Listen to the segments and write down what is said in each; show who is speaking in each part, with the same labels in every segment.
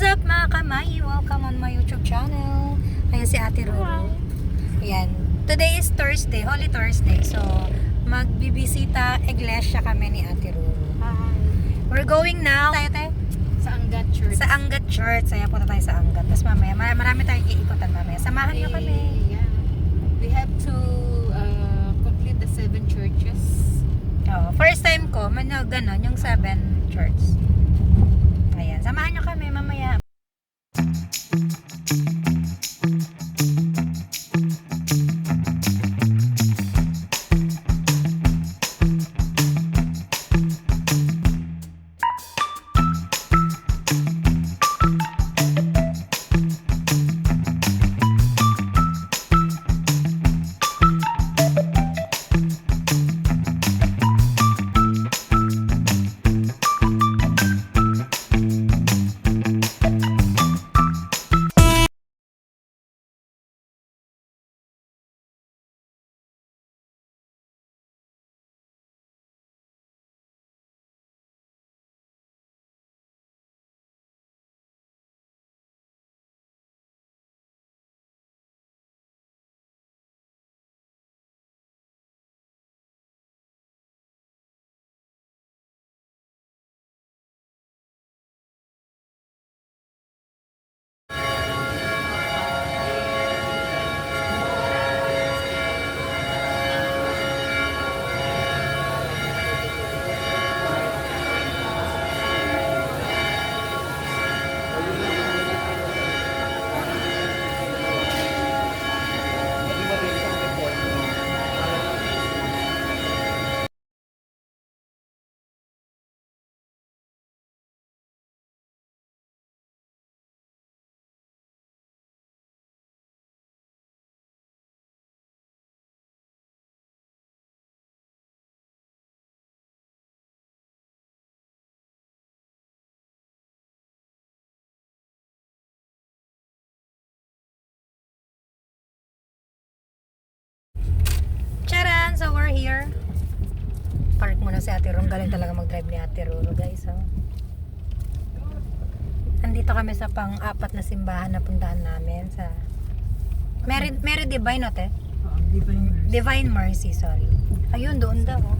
Speaker 1: What is up mga kamay? Welcome on my YouTube channel. Ayan si Ate Ruru. Ayan. Today is Thursday, Holy Thursday. So, magbibisita iglesia kami ni Ate Ruru. We're going now. Tayo tayo?
Speaker 2: Sa Angat Church.
Speaker 1: Sa Angat Church. Ayan, punta tayo sa Angat. Tapos mamaya, marami tayong iikutan mamaya. Samahan nyo kami.
Speaker 2: Yeah. We have to complete the 7 churches.
Speaker 1: Oh, first time ko, ganon, yung 7 church. Ayan, samahan nyo kami mamaya. Charan! So we're here. Park muna si Ate Ruru. Galing talaga mag-drive ni Ate Ruru, guys. Oh. Andito kami sa pang-apat na simbahan na puntahan namin sa Mary Divine, no, te? Divine Mercy, sorry. Ayun, doon daw. Oh.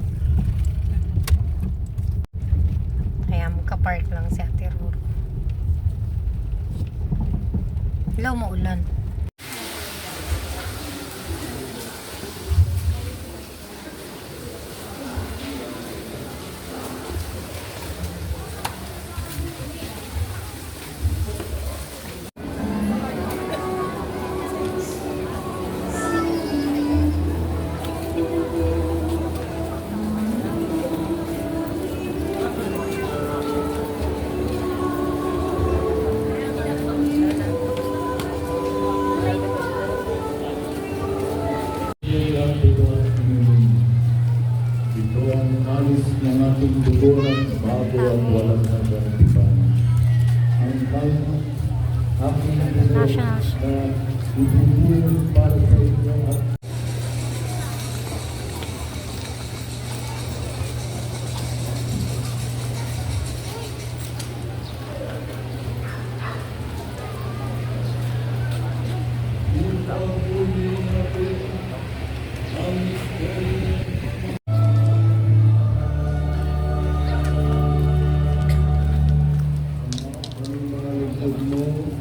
Speaker 1: Kaya magka-park lang si Ate Ruru. Hello, maulan.
Speaker 3: Ito ang alis ng ating dugo ng bago at walang hanggang tipan. Ang kanyang aking dugo na ibubuhin para sa inyo at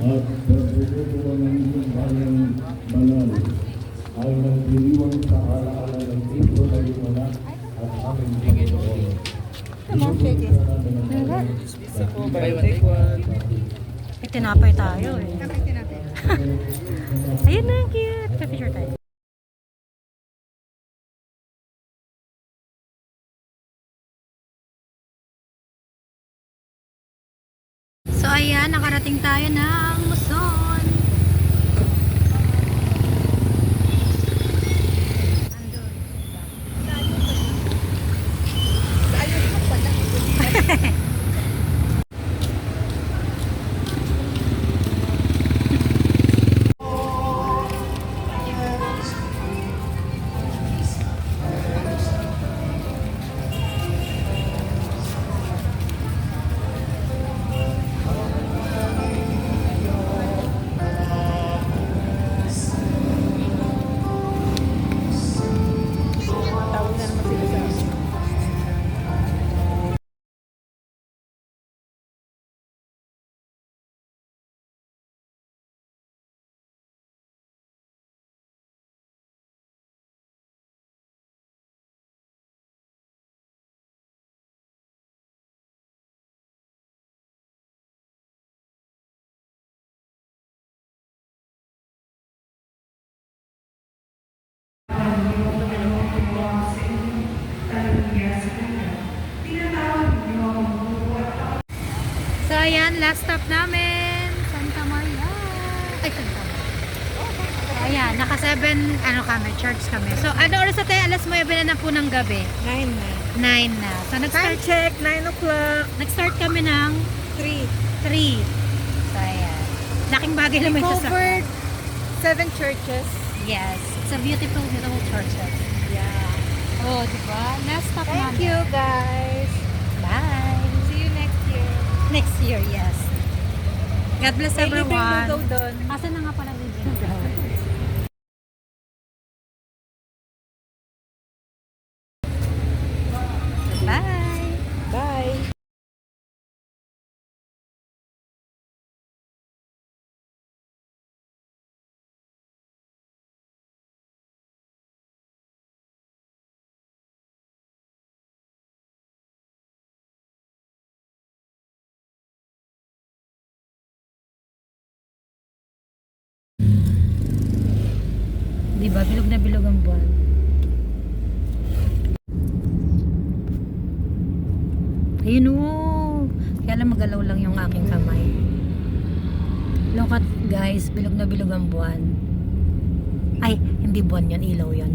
Speaker 3: at pagbubutuan ng inyong bayang banal ay nagdiriwang sa alaala ng Kristo na limana at aming Panginoon.
Speaker 1: May tinapay tayo eh. Ayun na, cute. Picture tayo. So ayan, nakarating tayo ng Muson. ayan, last stop namin. Santa Maria. Ay, Santa Maria. Ayan, naka 7, ano kami, church kami. So, ano oras na tayo? Alas 9 na po ng gabi.
Speaker 2: 9 na.
Speaker 1: 9 na. So,
Speaker 2: Time
Speaker 1: nag-start,
Speaker 2: check, 9 o'clock.
Speaker 1: nag-start kami ng
Speaker 2: 3.
Speaker 1: 3. So, ayan. Laking bagay naman ito sa...
Speaker 2: Covered 7 churches.
Speaker 1: Yes. It's a beautiful, beautiful church.
Speaker 2: Yeah.
Speaker 1: Oh, di ba? Last stop
Speaker 2: Thank
Speaker 1: namin.
Speaker 2: you guys.
Speaker 1: Bye.
Speaker 2: See you next year.
Speaker 1: Next year, yes. God bless
Speaker 2: May libreng
Speaker 1: everyone.
Speaker 2: lugaw doon.
Speaker 1: Asan na nga pala libreng lugaw? Bye!
Speaker 2: Bye.
Speaker 1: Di ba? Bilog na bilog ang buwan. Ayun o. Kaya lang magalaw lang yung aking kamay. Look at guys, bilog na bilog ang buwan. Ay, hindi buwan yan, ilaw yan.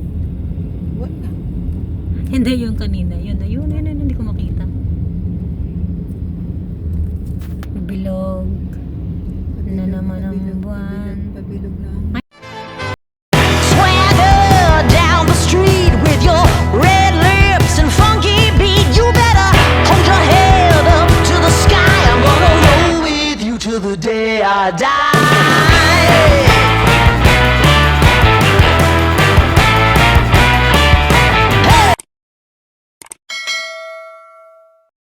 Speaker 2: Buwan na.
Speaker 1: Hindi yung kanina. Yun, hindi ko makita. Bilog na naman ang buwan.
Speaker 2: Pabilog na.
Speaker 4: Swagger down the street with your red lips and funky beat. You better hold your head up to the sky. I'm gonna roll with you till the day I die.